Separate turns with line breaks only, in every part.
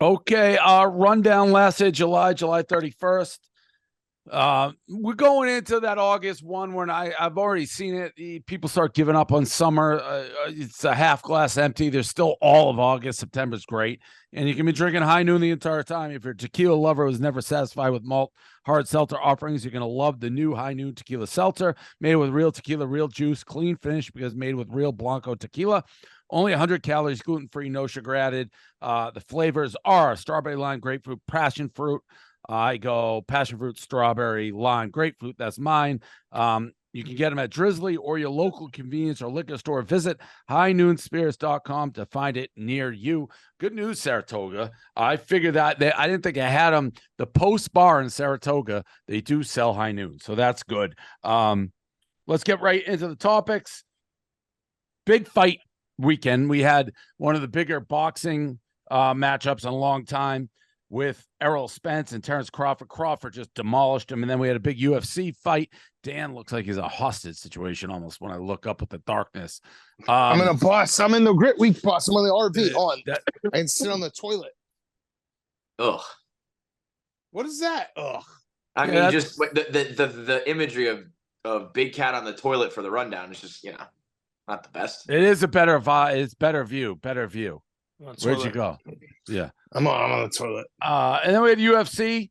Okay, our rundown lasted July 31st. We're going into that August one when I've already seen it. People start giving up on summer. It's a half glass empty. There's still all of August. September's great. And you can be drinking high noon the entire time. If you're a tequila lover who's never satisfied with malt hard seltzer offerings, you're going to love the new high noon tequila seltzer, made with real tequila, real juice, clean finish because made with real Blanco tequila. Only 100 calories, gluten-free, no sugar added. The flavors are strawberry, lime, grapefruit, passion fruit. I go passion fruit, strawberry, lime, grapefruit. That's mine. You can get them at Drizly or your local convenience or liquor store. Visit highnoonspirits.com to find it near you. Good news, Saratoga. I figured that I didn't think I had them. The Post Bar in Saratoga, they do sell High Noon, so that's good. Let's get right into the topics. Big fight weekend. We had one of the bigger boxing matchups in a long time with Errol Spence and Terrence Crawford. Crawford just demolished him. And then we had a big UFC fight. Dan looks like he's a hostage situation almost when I look up at the darkness.
I'm in a bus. I'm in the Grit Week bus. I'm on the RV on. I can sit on the toilet.
Ugh.
What is that? Ugh.
I mean, just the imagery of Big Cat on the toilet for the rundown is just, not the best.
It is a better vibe. It's better view. Where'd you go? Yeah.
I'm on the toilet.
And then we had UFC,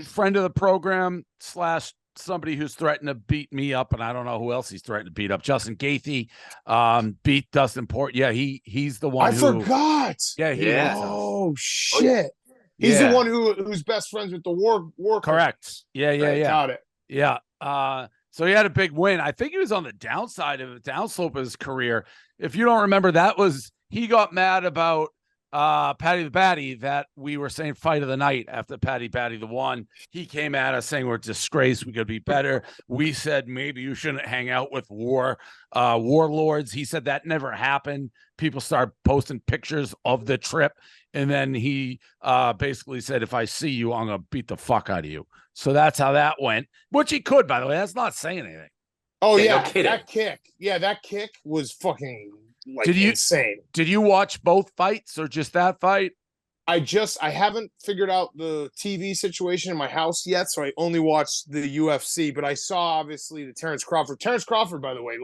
friend of the program / somebody who's threatened to beat me up, and I don't know who else he's threatened to beat up. Justin Gaethje beat Dustin Port. Yeah, he's the one.
I forgot.
Yeah,
Oh shit. He's the one who's best friends with the war.
Correct. Yeah.
Got it.
Yeah. So he had a big win. I think he was on the downside of the downslope of his career. If you don't remember, he got mad about Paddy the Baddy that we were saying fight of the night after Paddy the one. He came at us saying we're disgraced. We could be better. We said maybe you shouldn't hang out with warlords. He said that never happened. People started posting pictures of the trip. And then he basically said, if I see you, I'm going to beat the fuck out of you. So that's how that went, which he could, by the way. That's not saying anything.
Oh,
no
that kick. Yeah, that kick was fucking insane.
Did you watch both fights or just that fight?
I haven't figured out the TV situation in my house yet, so I only watched the UFC, but I saw, obviously, the Terrence Crawford. Terrence Crawford, by the way,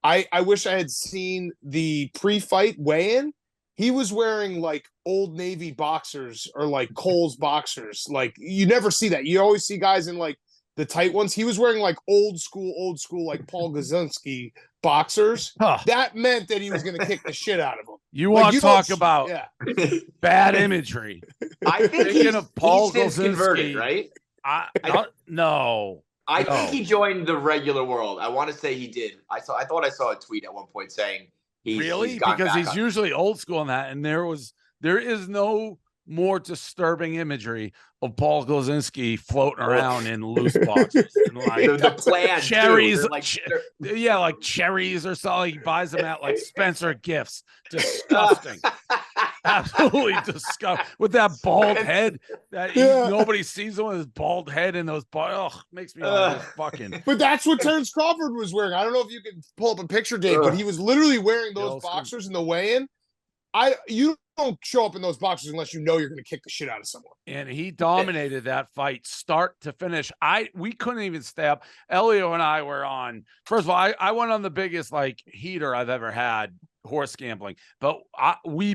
I wish I had seen the pre-fight weigh-in. He was wearing Old Navy boxers or Kohl's boxers. You never see that. You always see guys in the tight ones. He was wearing old school Paul Gazinski boxers.
Huh.
That meant that he was going to kick the shit out of him.
You want to talk about bad imagery?
I think
he's
Paul since converted, right?
No.
I think he joined the regular world. I want to say he did. I thought I saw a tweet at one point saying
because he's usually old school in that, and there is no more disturbing imagery of Paul Glazinski floating around in loose boxes and
the plan
cherries, like cherries or something. He buys them at Spencer Gifts. Disgusting, absolutely disgusting. With that bald head, nobody sees him with his bald head and those. Makes me fucking.
But that's what Terrence Crawford was wearing. I don't know if you can pull up a picture, Dave, but he was literally wearing those boxers in the weigh-in. You don't show up in those boxers unless you know you're going to kick the shit out of someone.
And he dominated that fight start to finish. We couldn't even stay up. Elio and I were on. First of all, I went on the biggest heater I've ever had, horse gambling. But we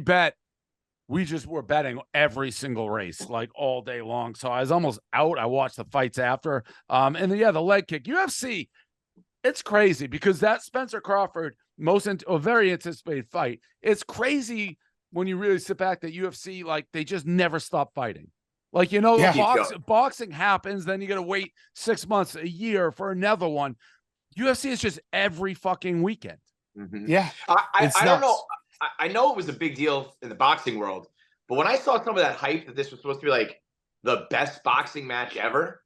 just were betting every single race all day long. So I was almost out. I watched the fights after. And the leg kick. UFC, it's crazy because that Spencer Crawford a very anticipated fight. It's crazy when you really sit back that UFC, they just never stop fighting. Boxing happens, then you got to wait 6 months, a year for another one. UFC is just every fucking weekend.
Mm-hmm. Yeah. I don't know. I know it was a big deal in the boxing world, but when I saw some of that hype that this was supposed to be the best boxing match ever.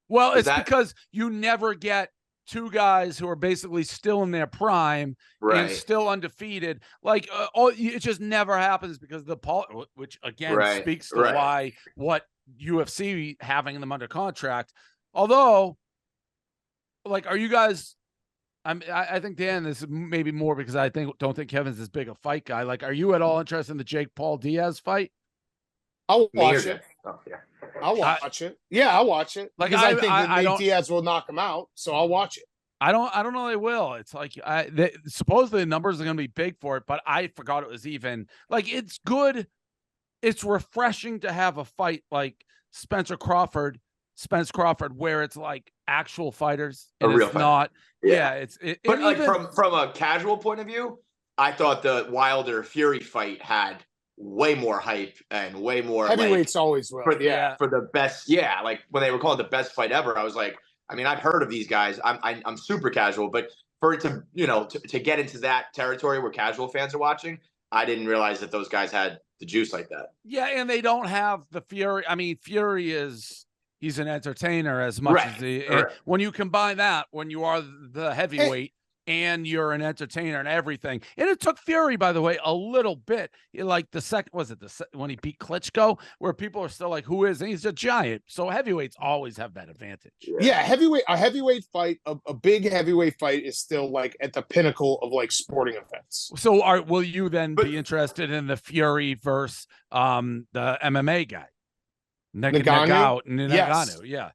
Well, because you never get two guys who are basically still in their prime and still undefeated. It just never happens because which again speaks to what UFC having them under contract. Although, are you guys I think, Dan, this is maybe more because I don't think Kevin's as big a fight guy. Like, are you at all interested in the Jake Paul Diaz fight?
I'll watch it.
Oh, yeah.
I'll watch it. Yeah, I'll watch it.
Like,
because I think that Nate Diaz will knock him out, so I'll watch it.
I don't know they will. It's like supposedly the numbers are going to be big for it, but I forgot it was even. Like, it's good. It's refreshing to have a fight like Spence Crawford, where it's like actual fighters. And a real fight. Not. Yeah.
But like even, from a casual point of view, I thought the Wilder Fury fight had way more hype and way more
heavyweights always will.
For the best. Yeah, like when they were calling it the best fight ever, I was like, I mean, I've heard of these guys. I'm super casual, but for it to to get into that territory where casual fans are watching, I didn't realize that those guys had the juice like that.
Yeah, and they don't have the Fury. I mean, Fury he's an entertainer as much as when you combine that, when you are the heavyweight and you're an entertainer and everything. And it took Fury, by the way, a little bit. Like when he beat Klitschko, where people are still like, who is? And he's a giant. So heavyweights always have that advantage.
Yeah, a heavyweight fight, a big heavyweight fight is still like at the pinnacle of like sporting events.
So will you then be interested in the Fury versus the MMA guy? Ngannou?
Yes.
Yeah.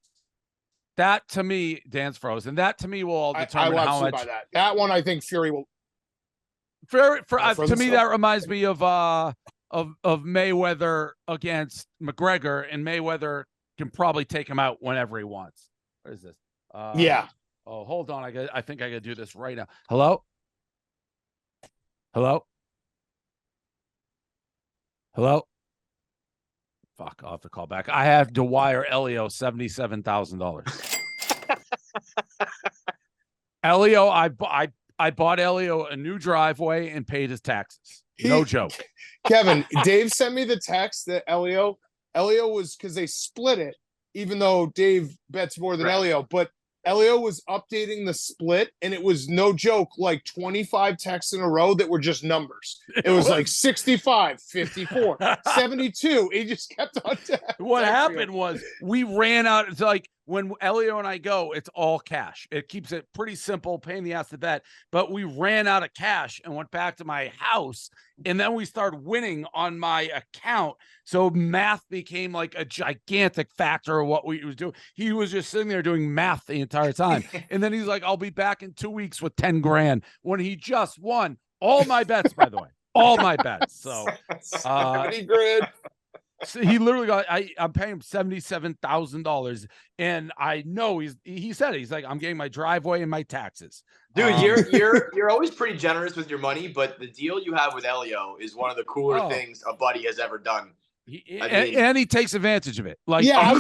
That to me, Dan's frozen. That to me will all determine how much.
That one, I think Fury will.
To me, that reminds me of Mayweather against McGregor, and Mayweather can probably take him out whenever he wants. What is this?
Yeah.
Oh, hold on. I think I gotta do this right now. Hello. Fuck, I'll have to call back. I have to wire Elio $77,000. Elio, I bought Elio a new driveway and paid his taxes. No joke.
Kevin, Dave sent me the text that Elio was, because they split it, even though Dave bets more than Elio, but Elio was updating the split, and it was no joke, like 25 texts in a row that were just numbers. It was like 65, 54, 72. He just kept on.
What happened was we ran out. It's like when Elio and I go, it's all cash. It keeps it pretty simple, pain in the ass to bet. But we ran out of cash and went back to my house, and then we started winning on my account. So math became like a gigantic factor of what we was doing. He was just sitting there doing math the entire time. And then he's like, I'll be back in 2 weeks with 10 grand when he just won all my bets, by the way, all my bets. So
70 grand.
So he literally got, I'm paying him $77,000. And I know he said it. He's like, I'm getting my driveway and my taxes.
Dude, you're always pretty generous with your money, but the deal you have with Elio is one of the cooler things a buddy has ever done.
And he takes advantage of it. Like,
yeah, I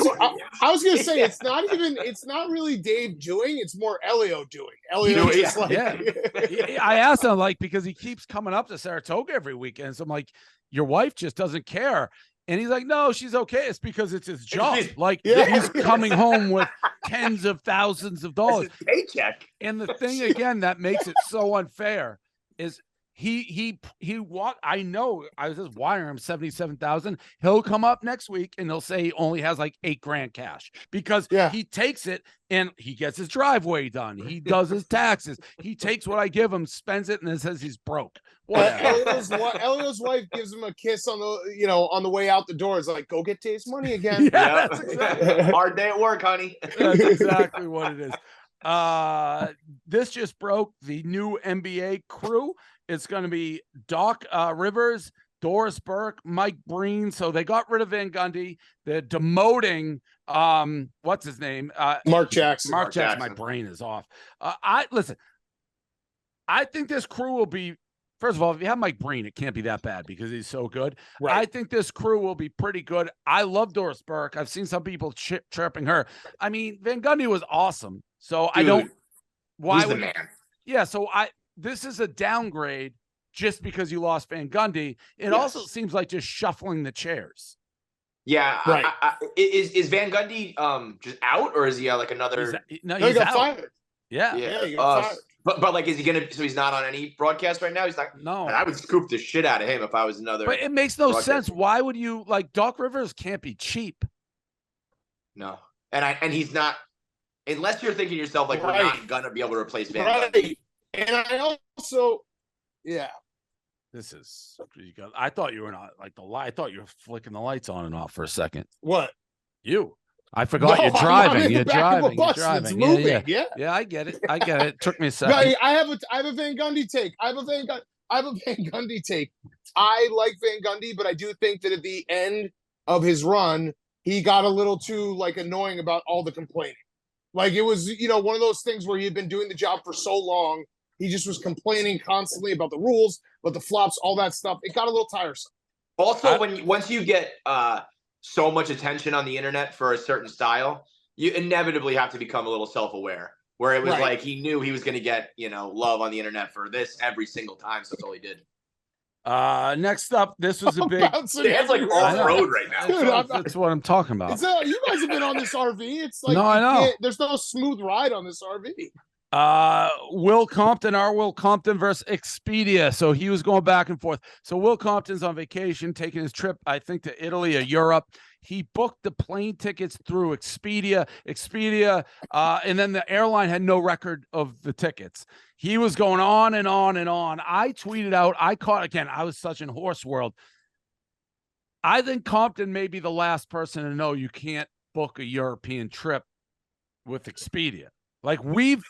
was gonna say it's not really Dave doing, it's more Elio doing. Elio is
I asked him, like, because he keeps coming up to Saratoga every weekend. So I'm like, your wife just doesn't care. And he's like, no, she's okay. It's because it's his job. Like, he's coming home with tens of thousands of dollars.
It's his paycheck.
And the thing again that makes it so unfair is I know I was just wiring him 77,000. He'll come up next week and he'll say he only has like $8 grand cash because he takes it and he gets his driveway done. He does his taxes. He takes what I give him, spends it, and then says he's broke.
Elio's wife gives him a kiss on the way out the door. It's like, go get Dave's money again.
Yeah, that's exactly. Hard day at work, honey.
That's exactly what it is. This just broke. The new NBA crew. It's going to be Doc Rivers, Doris Burke, Mike Breen. So they got rid of Van Gundy. They're demoting, what's his name?
Mark Jackson.
Mark Jackson. My brain is off. I think this crew will be, first of all, if you have Mike Breen, it can't be that bad because he's so good. Right. I think this crew will be pretty good. I love Doris Burke. I've seen some people chirping her. I mean, Van Gundy was awesome. So dude, I don't. Why
he's the man.
Yeah. So this is a downgrade just because you lost Van Gundy. It also seems like just shuffling the chairs.
Yeah. Right. Is Van Gundy just out, or is he like another?
He got fired.
Yeah.
He got fired.
But like, is he gonna? So he's not on any broadcast right now. He's not.
No.
I would scoop the shit out of him if I was another.
But it makes no sense. Why would you like Doc Rivers? Can't be cheap.
No, and he's not. unless you're thinking to yourself, like, we're
Right.
not going to be able to replace Van
Right.
Gundy.
And I also, yeah.
This is. I thought you were not like the light. I thought you were flicking the lights on and off for a second.
What?
You. I forgot
No,
you're
I'm
driving.
in the
You're
back of a
driving. You're
bus
driving.
that's
Yeah,
moving.
yeah.
Yeah.
Yeah, I get it. I get it. It took me a
No,
second.
I have a Van Gundy take. I have a Van Gundy take. I like Van Gundy, but I do think that at the end of his run, he got a little too like annoying about all the complaining. Like it was, one of those things where he had been doing the job for so long, he just was complaining constantly about the rules, about the flops, all that stuff. It got a little tiresome.
Also, once you get so much attention on the internet for a certain style, you inevitably have to become a little self-aware. Where it was
Right.
like he knew he was going to get love on the internet for this every single time, so that's all he did.
Next up, this was a big.
It's like off-road right now.
Dude,
that's what I'm talking about.
You guys have been on this RV. It's like
No, I know.
There's no smooth ride on this RV.
Will Compton versus Expedia. So he was going back and forth. So Will Compton's on vacation, taking his trip, I think, to Italy or Europe. He booked the plane tickets through Expedia, and then the airline had no record of the tickets. He was going on and on and on. I tweeted out, I was such in horse world. I think Compton may be the last person to know you can't book a European trip with Expedia. Like we've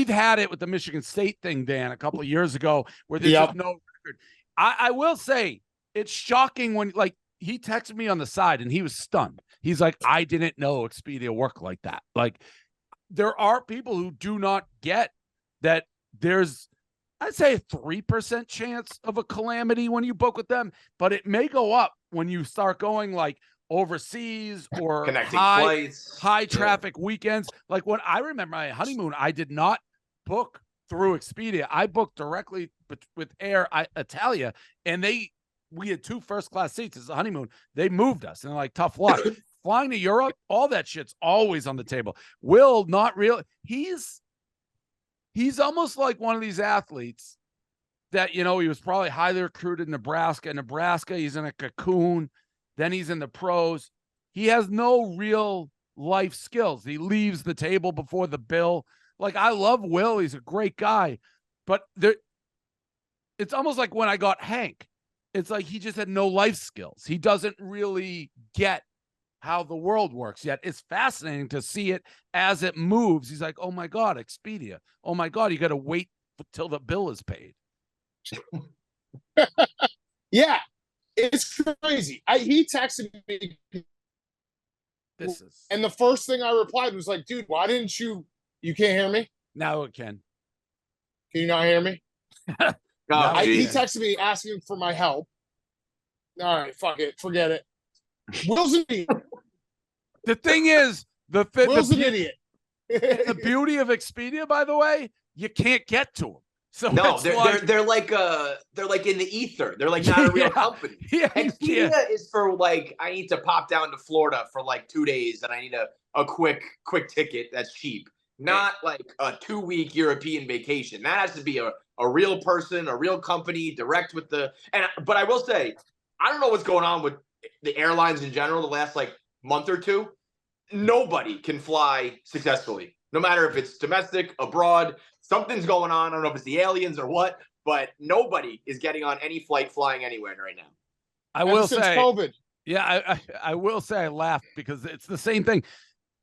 had it with the Michigan State thing, Dan, a couple of years ago, where there's just no record. I will say it's shocking when he texted me on the side and he was stunned. He's like, I didn't know Expedia worked like that. Like there are people who do not get that there's, I'd say, a 3% chance of a calamity when you book with them, but it may go up when you start going like overseas or
connecting flights,
high traffic weekends. Like when I remember my honeymoon, I did not book through Expedia. I booked directly with Air Italia, and we had 2 first-class seats as a honeymoon. They moved us, and like, tough luck. Flying to Europe, all that shit's always on the table. Will, not real. He's almost like one of these athletes that, he was probably highly recruited in Nebraska. Nebraska, he's in a cocoon. Then he's in the pros. He has no real life skills. He leaves the table before the bill. Like, I love Will. He's a great guy. But it's almost like when I got Hank. It's like he just had no life skills. He doesn't really get how the world works yet. It's fascinating to see it as it moves. He's like, oh, my God, Expedia. Oh, my God, you got to wait till the bill is paid.
Yeah. It's crazy. He texted me. And the first thing I replied was like, dude, why didn't you can't hear me?
Now it can.
Can you not hear me? He texted me asking for my help. All right, fuck it. Forget it. Will's an idiot.
The thing is,
Will's an idiot.
The beauty of Expedia, by the way, you can't get to them. So
no, they're like in the ether. They're like not a real company.
Yeah,
Expedia is for like, I need to pop down to Florida for like 2 days and I need a quick ticket that's cheap. Not like a 2-week European vacation. That has to be a real person, a real company, direct with but I will say, I don't know what's going on with the airlines in general the last like month or two. Nobody can fly successfully, no matter if it's domestic, abroad. Something's going on. I don't know if it's the aliens or what, but nobody is getting on any flight flying anywhere right now.
I will
say,
COVID. Yeah, I will say I laughed because it's the same thing.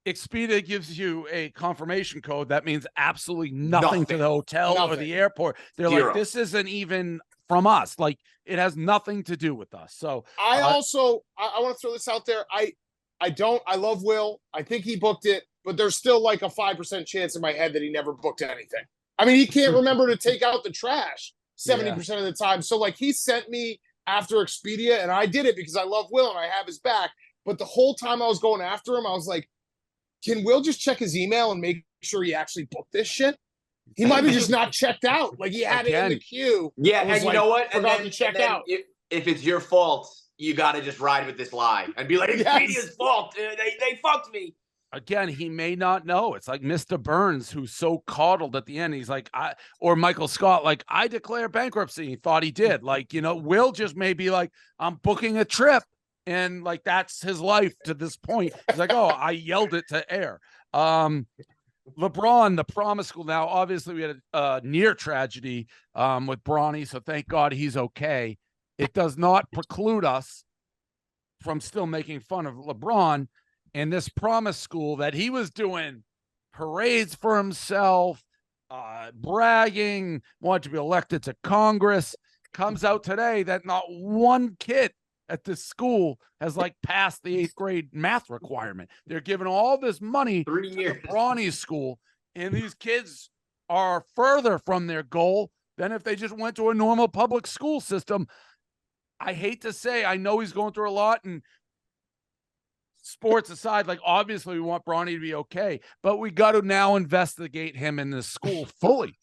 Expedia gives you a confirmation code that means absolutely nothing to the hotel or the airport. They're like, this isn't even from us. Like, it has nothing to do with us. So
I also want to throw this out there. I love Will. I think he booked it, but there's still like a 5% chance in my head that he never booked anything. I mean, he can't remember to take out the trash 70% of the time. So like, he sent me after Expedia, and I did it because I love Will and I have his back. But the whole time I was going after him, I was like, can Will just check his email and make sure he actually booked this shit? He might have just not checked out. Like, he had it in the queue.
Yeah, and you know what?
Forgot to check out.
If it's your fault, you got to just ride with this lie and be like, Expedia's fault. They fucked me.
Again, he may not know. It's like Mr. Burns, who's so coddled at the end. He's like, or Michael Scott, like, I declare bankruptcy. He thought he did. Like, Will just may be like, I'm booking a trip. And like, that's his life to this point. He's like, oh, I yelled it to air. LeBron, the promise school. Now, obviously, we had a near tragedy with Bronny, so thank God he's okay. It does not preclude us from still making fun of LeBron and this promise school that he was doing parades for himself, bragging, wanted to be elected to Congress. Comes out today that not one kid at this school has passed the 8th grade math requirement. They're giving all this money
3 years
to Bronny's school, and these kids are further from their goal than if they just went to a normal public school system. I hate to say, I know he's going through a lot, and sports aside, obviously we want Bronny to be okay, but we got to now investigate him in this school fully.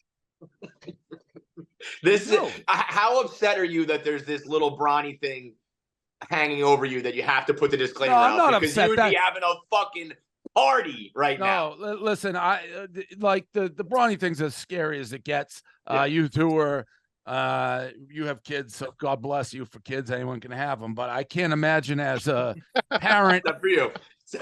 How upset are you that there's this little Bronny thing hanging over you that you have to put the disclaimer out?
I'm not
because
upset.
You would be having a fucking party right now.
No, listen, the Bronny thing's as scary as it gets. You two are, you have kids, so God bless you for kids. Anyone can have them, but I can't imagine as a parent.
Except for you.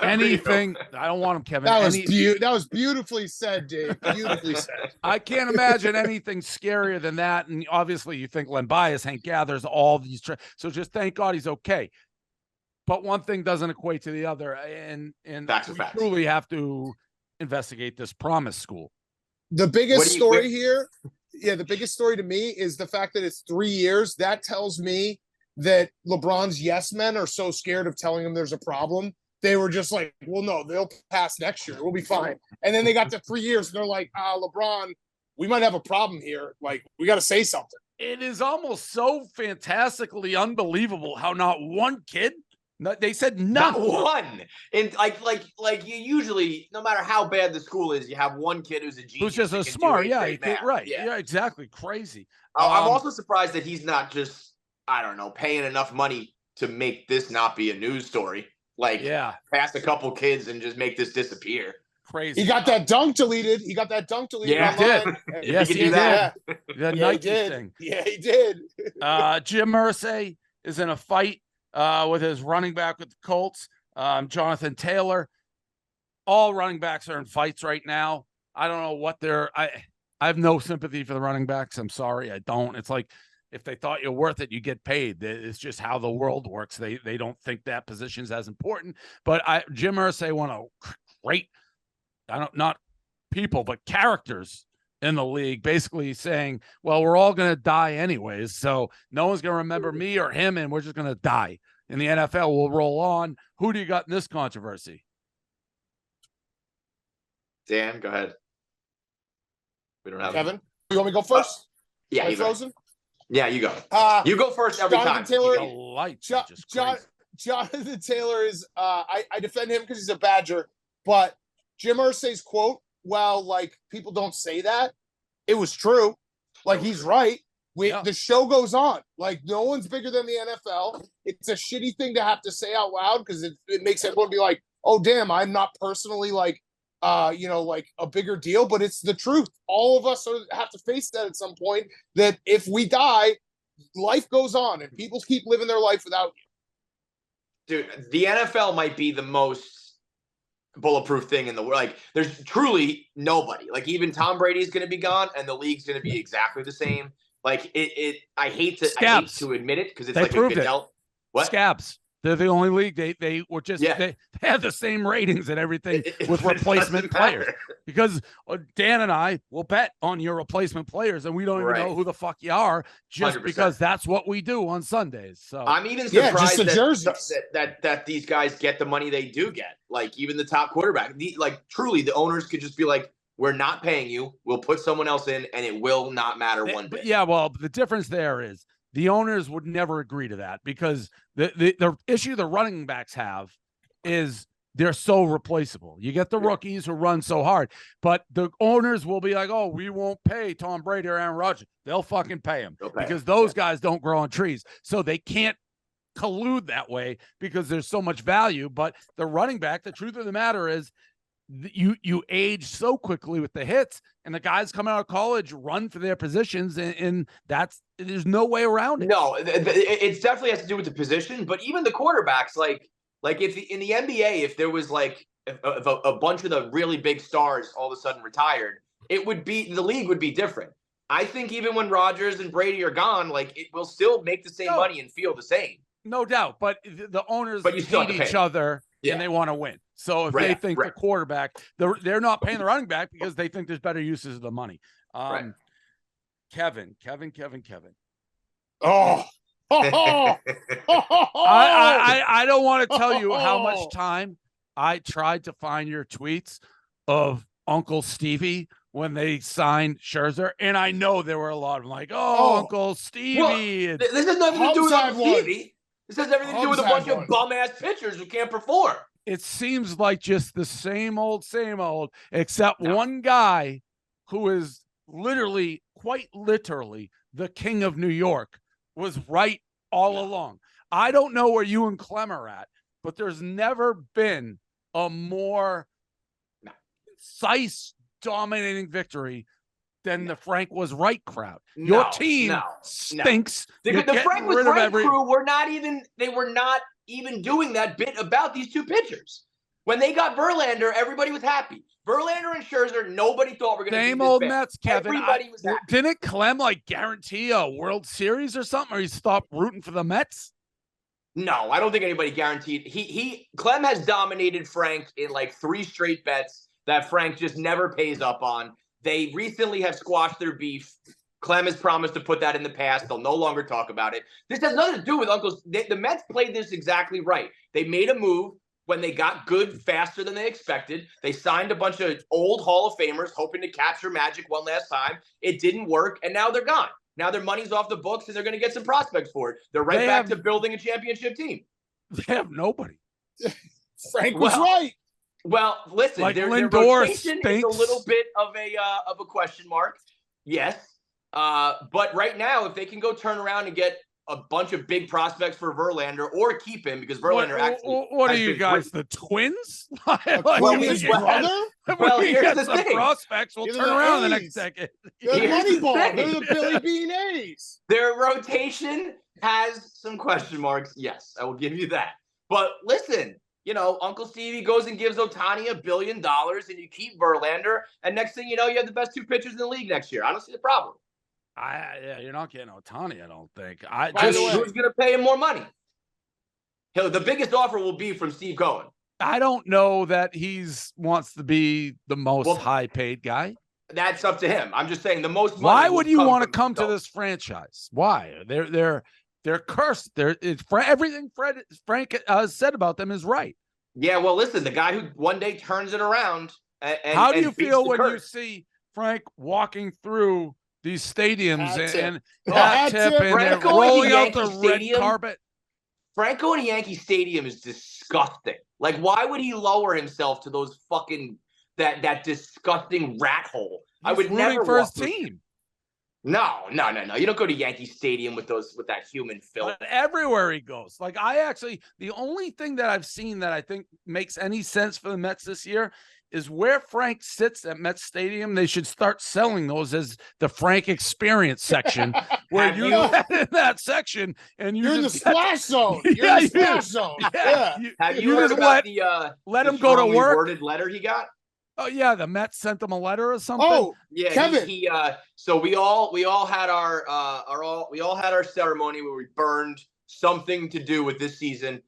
Anything. I don't want him, Kevin.
That was beautifully said, Dave. Beautifully said.
I can't imagine anything scarier than that. And obviously, you think Len Bias, Hank Gathers, all these. So just thank God he's okay. But one thing doesn't equate to the other, and we truly have to investigate this promise school.
The biggest story here, the biggest story to me is the fact that it's 3 years. That tells me that LeBron's yes men are so scared of telling him there's a problem. They were just like, well, no, they'll pass next year. We'll be fine. And then they got to 3 years, and they're like, LeBron, we might have a problem here. We got to say something.
It is almost so fantastically unbelievable how not one kid. They said none.
Not one. And you usually, no matter how bad the school is, you have one kid who's a genius.
Who's just a smart, right. Yeah, exactly. Crazy.
I'm also surprised that he's not just, I don't know, paying enough money to make this not be a news story. Pass a couple kids and just make this disappear.
Crazy.
He got that dunk deleted.
Yeah, he did. Yes, he did. That Nike thing.
Yeah, he did.
Jim Irsay is in a fight with his running back with the Colts, Jonathan Taylor. All running backs are in fights right now. I don't know what I have no sympathy for the running backs. I'm sorry, I don't. It's like, if they thought you're worth it, you get paid. It's just how the world works. They don't think that position's as important. But Jim Irsay, one of great, not people, but characters in the league, basically saying, well, we're all going to die anyways, so no one's going to remember me or him, and we're just going to die. In the NFL, we'll roll on. Who do you got in this controversy?
Dan, go ahead. We don't have
Kevin. You want me to go first?
Yeah, you
frozen.
Yeah, you go. You go first every
Jonathan
time.
Taylor, Jonathan Taylor is. I defend him because he's a Badger, but Jim Irsay's quote, well, people don't say that, it was true. He's right. The show goes on. No one's bigger than the NFL. It's a shitty thing to have to say out loud because it makes everyone be like, oh, damn, I'm not personally a bigger deal, but it's the truth. All of us have to face that at some point, that if we die, life goes on and people keep living their life without
you. Dude, the NFL might be the most bulletproof thing in the world. There's truly nobody. Even Tom Brady's going to be gone and the league's going to be exactly the same. I hate to admit it because it's
they proved
it. What?
Scabs. They're the only league. They were just they had the same ratings and everything with replacement players. Because Dan and I will bet on your replacement players, and we don't even know who the fuck you are, just 100%. Because that's what we do on Sundays. So
I'm even surprised that these guys get the money they do get. Even the top quarterback. Truly, the owners could just be like, we're not paying you. We'll put someone else in, and it will not matter one bit.
Yeah, well, the difference there is the owners would never agree to that because the issue the running backs have is they're so replaceable. You get the rookies who run so hard, but the owners will be like, oh, we won't pay Tom Brady or Aaron Rodgers. They'll fucking pay him because those guys don't grow on trees. So they can't collude that way because there's so much value. But the running back, the truth of the matter is, you age so quickly with the hits, and the guys coming out of college run for their positions, and there's no way around it.
No, it definitely has to do with the position, but even the quarterbacks, if in the NBA, if there was if a bunch of the really big stars all of a sudden retired, the league would be different. I think even when Rodgers and Brady are gone, like it will still make the same money and feel the same.
No doubt. But the owners
hate
each other and they want to win. So if they think the quarterback, they're not paying the running back because they think there's better uses of the money. Kevin.
Oh.
I don't want to tell you how much time I tried to find your tweets of Uncle Stevie when they signed Scherzer, and I know there were a lot of them like, Uncle Stevie.
Well, this has nothing to do with Uncle Stevie. This has everything to do with a bunch of bum-ass pitchers who can't perform.
It seems like just the same old, except one guy who is quite literally, the king of New York was right all along. I don't know where you and Clem are at, but there's never been a more concise, dominating victory than the Frank was right crowd. Your team stinks.
The Frank was right crew were not even doing that bit about these two pitchers. When they got Verlander, everybody was happy. Verlander and Scherzer, nobody thought were going to be
same old
bad.
Mets, Kevin.
Everybody was happy.
Didn't Clem guarantee a World Series or something, or he stopped rooting for the Mets?
No, I don't think anybody guaranteed. Clem has dominated Frank in like 3 straight bets that Frank just never pays up on. They recently have squashed their beef. Clem has promised to put that in the past. They'll no longer talk about it. This has nothing to do with Uncle. The Mets played this exactly right. They made a move when they got good faster than they expected. They signed a bunch of old Hall of Famers hoping to capture magic one last time. It didn't work, and now they're gone. Now their money's off the books, and they're going to get some prospects for it. They're back to building a championship team.
They have nobody.
Frank was right.
Well, listen, their rotation is a little bit of a question mark. Yes. But right now, if they can go turn around and get a bunch of big prospects for Verlander or keep him, because Verlander
what are you guys, the Twins?
Well, here's
the thing.
Prospects will turn around the next decade.
They're Moneyball. They're the Billy Bean A's.
Their rotation has some question marks. Yes, I will give you that. But listen, Uncle Stevie goes and gives Ohtani $1 billion, and you keep Verlander, and next thing you know, you have the best 2 pitchers in the league next year. I don't see the problem.
You're not getting Ohtani, I don't think.
Who's going to pay him more money? The biggest offer will be from Steve Cohen.
I don't know that wants to be the most high-paid guy.
That's up to him. I'm just saying the most money.
Why would you want to come to this franchise? Why? They're cursed. Everything Frank said about them is right.
Yeah, well, listen, the guy who one day turns it around.
How do you feel when you see Frank walking through these stadiums and hat tip and they're rolling out the red carpet?
Franco in a Yankee Stadium is disgusting. Like, why would he lower himself to those fucking that disgusting rat hole? I would never
for his team.
No. You don't go to Yankee Stadium with that human filth.
But everywhere he goes. Like, the only thing that I've seen that I think makes any sense for the Mets this year is where Frank sits at Mets Stadium. They should start selling those as the Frank Experience section, where you get in that section and you're
in the splash zone. You're in the splash zone.
Yeah. Have you heard about
let him go to work?
Worded letter he got?
Oh yeah, the Mets sent him a letter or something.
Oh
yeah,
Kevin.
So we all had our ceremony where we burned something to do with this season,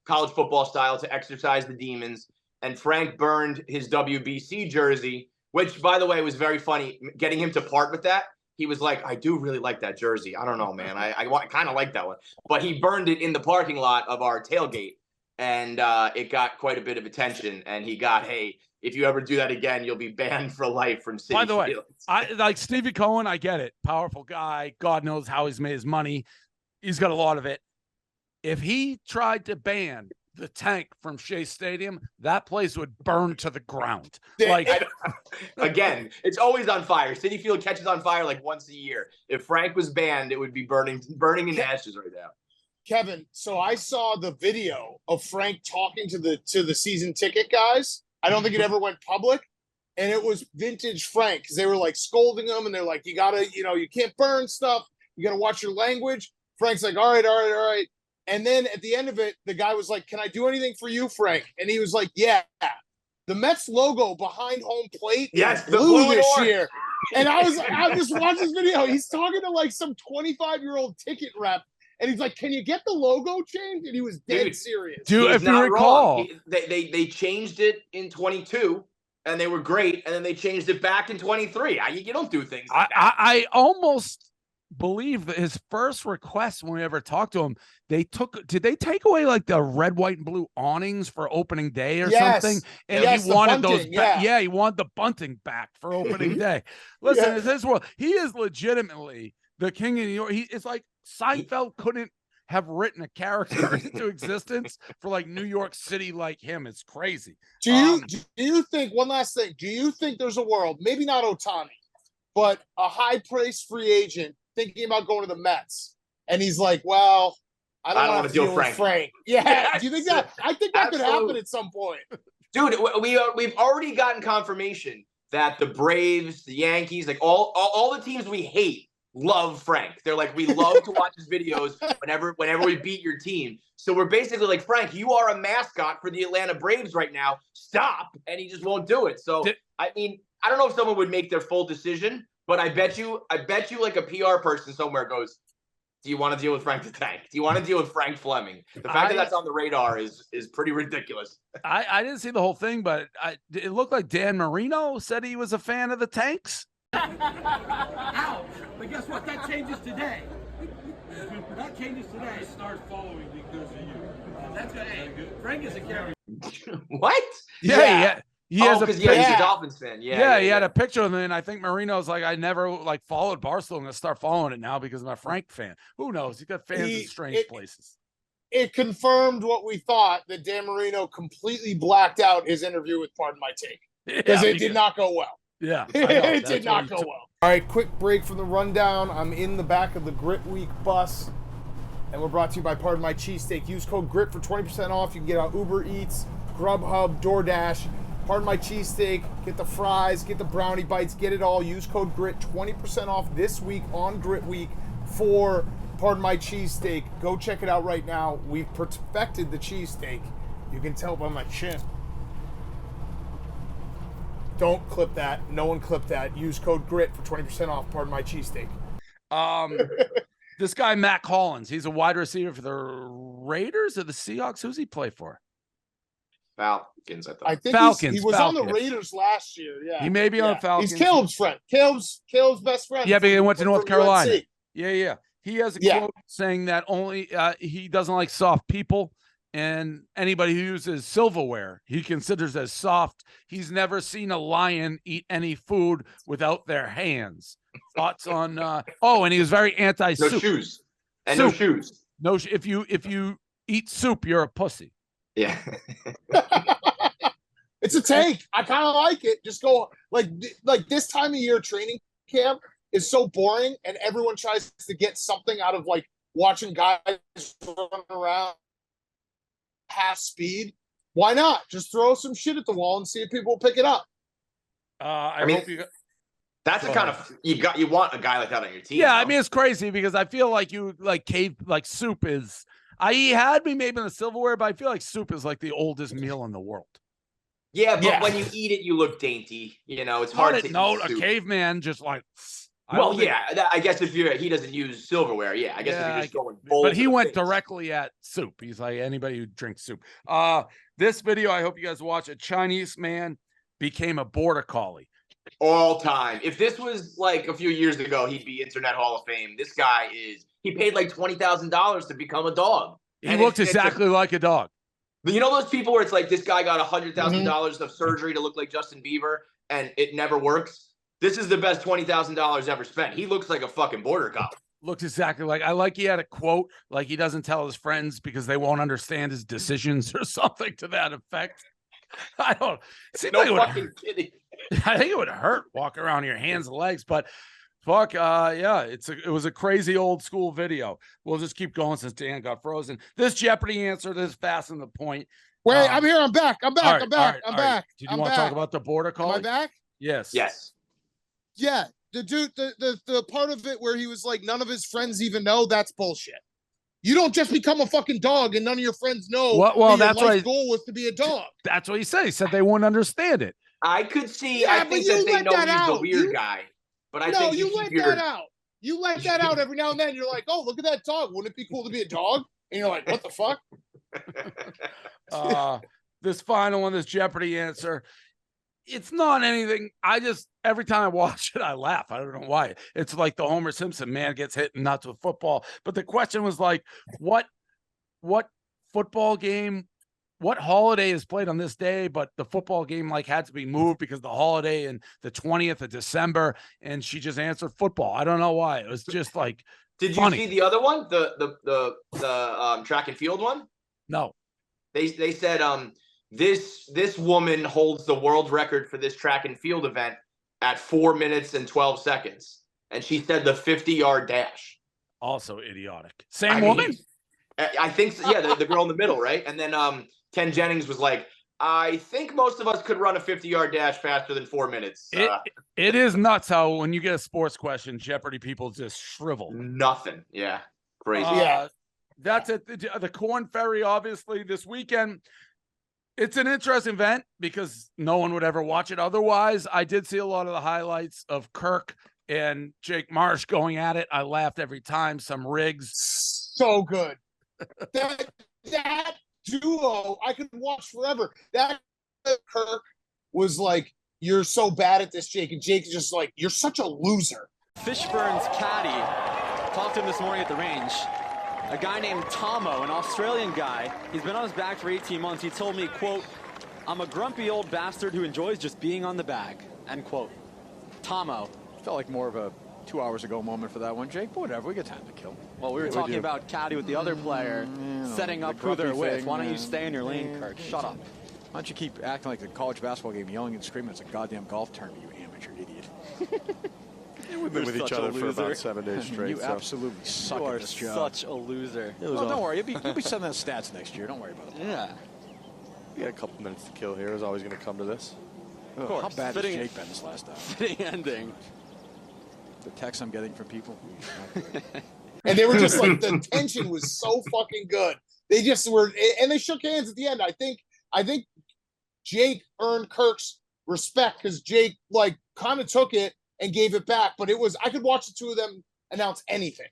college football style, to exercise the demons. And Frank burned his WBC jersey, which, by the way, was very funny. Getting him to part with that, he was like, "I do really like that jersey. I don't know, man. I kind of like that one." But he burned it in the parking lot of our tailgate, and it got quite a bit of attention. And he got, "Hey, if you ever do that again, you'll be banned for life from Citi."
By the way, I like Stevie Cohen. I get it. Powerful guy. God knows how he's made his money. He's got a lot of it. If he tried to ban the tank from Shea Stadium, that place would burn to the ground. Like,
again, it's always on fire. Citi Field catches on fire like once a year. If Frank was banned, it would be burning in ashes right now.
Kevin, so I saw the video of Frank talking to the season ticket guys. I don't think it ever went public, and it was vintage Frank, because they were like scolding him, and they're like, "You gotta, you can't burn stuff. You gotta watch your language." Frank's like, "All right." And then at the end of it, the guy was like, "Can I do anything for you, Frank?" And he was like, "Yeah." The Mets logo behind home plate is blue this year. And I just watched this video. He's talking to like some 25-year-old ticket rep. And he's like, "Can you get the logo changed?" And he was dead serious.
Dude, if you recall,
they changed it in 22 and they were great. And then they changed it back in 23. You don't do things like that.
I almost believe that his first request when we ever talked to him, did they take away like the red, white, and blue awnings for opening day or something? And he wanted those back. Yeah, he wanted the bunting back for opening day. Listen, it's his world. He is legitimately the king of New York. It's like Seinfeld couldn't have written a character into existence for like New York City like him. It's crazy.
Do you think, one last thing, do you think there's a world, maybe not Ohtani, but a high-priced free agent thinking about going to the Mets, and he's like, "Well, I don't want to deal with Frank." Yeah, do you think that? I think that could happen at some point.
Dude, we've already gotten confirmation that the Braves, the Yankees, like all the teams we hate love Frank. They're like, we love to watch his videos whenever we beat your team. So we're basically like, "Frank, you are a mascot for the Atlanta Braves right now. Stop." And he just won't do it. So I mean, I don't know if someone would make their full decision. But I bet you like a PR person somewhere goes, "Do you want to deal with Frank the Tank? Do you want to deal with Frank Fleming?" The fact that that's on the radar is pretty ridiculous.
I didn't see the whole thing, but it looked like Dan Marino said he was a fan of the Tanks.
Ouch. But guess what? That changes today. That changes today.
I start following because of you.
That's good. Hey, Frank is a character.
What?
Yeah. He has
he's a Dolphins fan. Yeah,
he had a picture of him, and I think Marino's like, "I never like followed Barstool. I'm gonna start following it now because I'm a Frank fan." Who knows? He got fans in strange places.
It confirmed what we thought, that Dan Marino completely blacked out his interview with Pardon My Take because it did not go well.
Yeah,
it did not go well. All right, quick break from the rundown. I'm in the back of the Grit Week bus, and we're brought to you by Pardon My Cheesesteak. Use code GRIT for 20% off. You can get out Uber Eats, Grubhub, DoorDash. Pardon My Cheesesteak, get the fries, get the brownie bites, get it all. Use code GRIT, 20% off this week on Grit Week for Pardon My Cheesesteak. Go check it out right now. We've perfected the cheesesteak. You can tell by my chin. Don't clip that. No one clip that. Use code GRIT for 20% off Pardon My Cheesesteak.
This guy, Mack Hollins, he's a wide receiver for the Raiders or the Seahawks. Who's he play for?
Falcons, I thought.
I think
Falcons.
He was on the Raiders last year. Yeah,
he may be on the Falcons.
He's Caleb's friend. Caleb's best friend.
Yeah, but he went to North Carolina.
UNC.
Yeah. He has a quote saying that only he doesn't like soft people, and anybody who uses silverware he considers as soft. He's never seen a lion eat any food without their hands. Thoughts on? And he was very anti-soup.
No shoes. And soup. No shoes.
No, if you eat soup, you're a pussy.
Yeah.
It's a take. I kind of like it. Just go like this time of year training camp is so boring, and everyone tries to get something out of like watching guys run around half speed. Why not? Just throw some shit at the wall and see if people will pick it up.
I hope you.
That's the kind of you want a guy like that on your team.
Yeah, I mean it's crazy because I feel like soup is. He had me maybe in the silverware, but I feel like soup is like the oldest meal in the world.
Yeah, but when you eat it, you look dainty. You know, it's hard to eat soup.
A caveman just like.
I guess if he doesn't use silverware, I guess if you're just going bold.
But he went directly at soup. He's like anybody who drinks soup. This video, I hope you guys watch. A Chinese man became a border collie.
All time. If this was like a few years ago, he'd be Internet Hall of Fame. This guy he paid like $20,000 to become a dog.
He looked exactly like a dog.
You know those people where it's like this guy got $100,000 of surgery to look like Justin Bieber and it never works? This is the best $20,000 ever spent. He looks like a fucking border collie.
Looks exactly like. I like he had a quote like he doesn't tell his friends because they won't understand his decisions or something to that effect. I don't.
No like fucking kidding.
I think it would hurt walking around your hands and legs, but fuck, it was a crazy old school video. We'll just keep going since Dan got frozen. This Jeopardy answer, this fast and the point.
Wait, I'm here. I'm back. I'm back. I'm back. I'm back.
Did you want to talk about the border collie?
Am I back?
Yes.
Yeah. The dude, the part of it where he was like, none of his friends even know, that's bullshit. You don't just become a fucking dog and none of your friends know
Well,
that
that's
your
why
life goal was to be a dog.
That's what he said. He said they wouldn't understand it.
I could see.
Yeah,
I
but
think
you
that they
let
know
that
he's the
out.
weird guy. But I
No,
think
you
keep
let
your
that out. You let that out every now and then. You're like, oh, look at that dog. Wouldn't it be cool to be a dog? And you're like, what the fuck?
This final one, this Jeopardy answer. It's not anything. Every time I watch it, I laugh. I don't know why. It's like the Homer Simpson man gets hit nuts with football. But the question was like, what football game, what holiday is played on this day? But the football game like had to be moved because the holiday in the 20th of December. And she just answered football. I don't know why. It was just like,
did
funny.
You see the other one? The track and field one?
No.
They said this woman holds the world record for this track and field event at 4 minutes and 12 seconds. And she said the 50-yard dash.
Also idiotic. Same woman?
I think so. Yeah, the girl in the middle, right? And then Ken Jennings was like, I think most of us could run a 50-yard dash faster than 4 minutes.
It is nuts how when you get a sports question, Jeopardy people just shrivel.
Nothing. Yeah. Crazy.
Yeah.
That's it. The Corn Ferry, obviously, this weekend. It's an interesting event because no one would ever watch it otherwise. I did see a lot of the highlights of Kirk and Jake Marsh going at it. I laughed every time. Some rigs.
So good. That duo, I could watch forever. That Kirk was like, you're so bad at this, Jake. And Jake's just like, you're such a loser.
Fishburne's caddy talked to him this morning at the range. A guy named Tomo, an Australian guy. He's been on his back for 18 months. He told me, quote, I'm a grumpy old bastard who enjoys just being on the bag, end quote. Tomo.
Felt like more of a 2 hours ago moment for that one, Jake, but whatever, we got time to kill.
Well, we were talking about caddy with the other player, setting up who they're with. Why don't you stay in your lane, Kirk? Shut up.
Why don't you keep acting like a college basketball game, yelling and screaming? It's a goddamn golf tournament, you amateur idiot.
We've been with each other for about 7 days straight.
You absolutely suck
You
at
are
this job.
such a loser.
Well, don't worry. You'll be sending us stats next year. Don't worry about it.
Yeah.
We got a couple minutes to kill here. Is always going to come to this.
Of course.
How bad has
Fitting-
Jake been this last time?
Fitting ending.
The texts I'm getting from people.
And they were just like, the tension was so fucking good. They just were, and they shook hands at the end. I think Jake earned Kirk's respect because Jake like kind of took it and gave it back. But I could watch the two of them announce anything.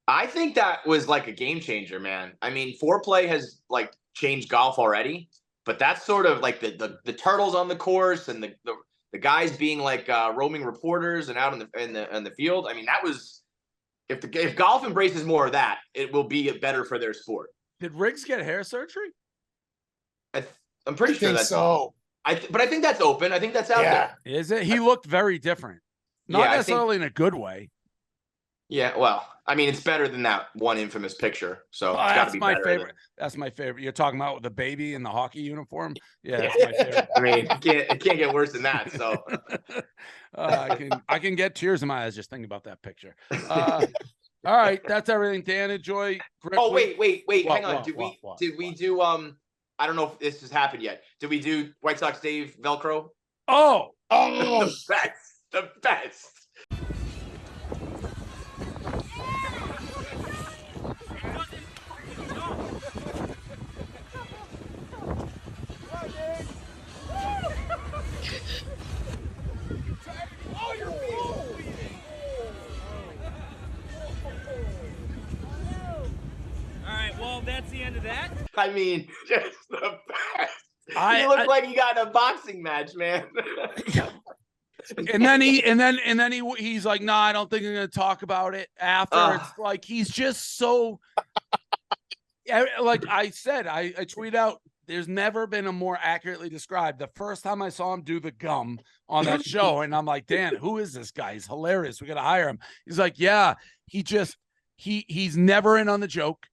I think that was like a game changer, man. I mean, foreplay has like changed golf already, but that's sort of like the turtles on the course and the guys being like roaming reporters and out in the field. I mean, that was if golf embraces more of that, it will be better for their sport.
Did Riggs get hair surgery?
I'm pretty sure that's
so.
But I think that's open. I think that's out there.
Is it? He looked very different. Not necessarily in a good way.
Yeah, well, I mean, it's better than that one infamous picture. So it's got to be
my
better
favorite. That's my favorite. You're talking about the baby in the hockey uniform. Yeah, that's my favorite.
I mean, it can't get worse than that. So
I can get tears in my eyes just thinking about that picture. All right, that's everything. Dan, enjoy.
Oh, wait. Hang on.
What?
Did we do I don't know if this has happened yet. Did we do White Sox Dave Velcro?
Oh,
The best.
Well, that's the end of that.
I mean, just the best. You look like you got in a boxing match, man.
And then he's like, no, I don't think I'm going to talk about it after. It's like, he's just so, like I said, I tweet out, there's never been a more accurately described. The first time I saw him do the gum on that show, and I'm like, Dan, who is this guy? He's hilarious. We got to hire him. He's like, yeah, he's never in on the joke.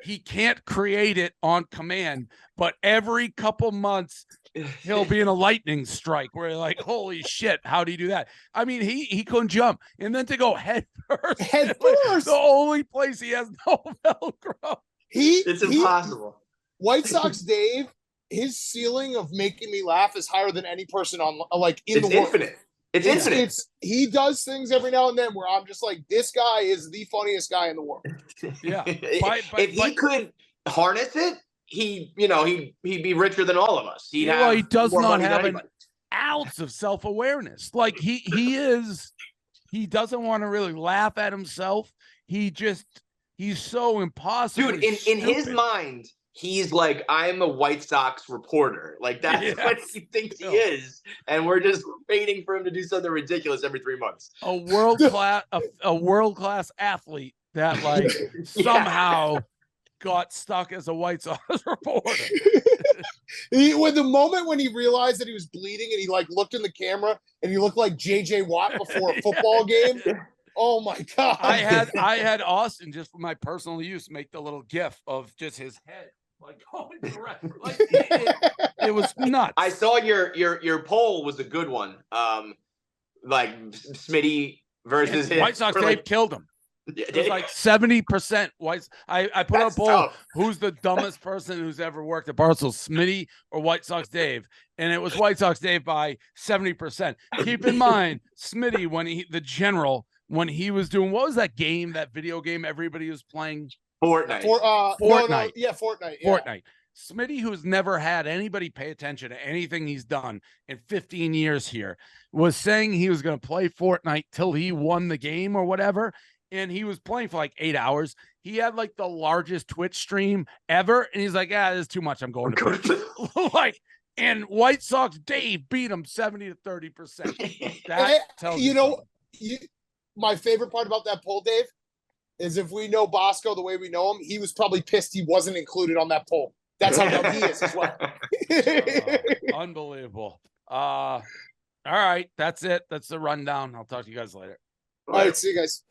He can't create it on command, but every couple months he'll be in a lightning strike where you're like, holy shit, how do you do that? I mean, he couldn't jump. And then to go head first, the only place he has no Velcro.
It's impossible.
White Sox Dave, his ceiling of making me laugh is higher than any person on the world.
Infinite. It's infinite.
He does things every now and then where I'm just like, this guy is the funniest guy in the world.
Yeah.
If he could harness it, he'd be richer than all of us. He
does not have an ounce of self-awareness. Like he doesn't want to really laugh at himself. He's so impossible.
Dude, in his mind, he's like, I'm a White Sox reporter. Like, that's what he thinks he is. And we're just waiting for him to do something ridiculous every 3 months.
A world-class athlete that like somehow got stuck as a White Sox reporter.
The moment when he realized that he was bleeding and he like looked in the camera and he looked like JJ Watt before a football game. Oh my God.
I had Austin, just for my personal use, make the little gif of just his head like going direct. Like it was nuts.
I saw your poll was a good one. Like Smitty versus him.
White Sox Dave
like,
killed him. It was like 70% whites. I put up a poll.
Tough.
Who's the dumbest person who's ever worked at Barstool, Smitty or White Sox Dave? And it was White Sox Dave by 70%. Keep in mind, Smitty, when he was doing, what was that game, that video game everybody was playing?
Fortnite.
Fortnite.
Fortnite. Yeah.
Fortnite. Smitty, who's never had anybody pay attention to anything he's done in 15 years here, was saying he was going to play Fortnite till he won the game or whatever. And he was playing for like 8 hours. He had like the largest Twitch stream ever. And he's like, this is too much. I'm going to bed. Like, and White Sox Dave beat him 70 to 30%. That tells you
my favorite part about that poll, Dave, is if we know Bosco the way we know him, he was probably pissed he wasn't included on that poll. That's how dumb he is as well.
Unbelievable. All right. That's it. That's the rundown. I'll talk to you guys later.
All right. See you guys.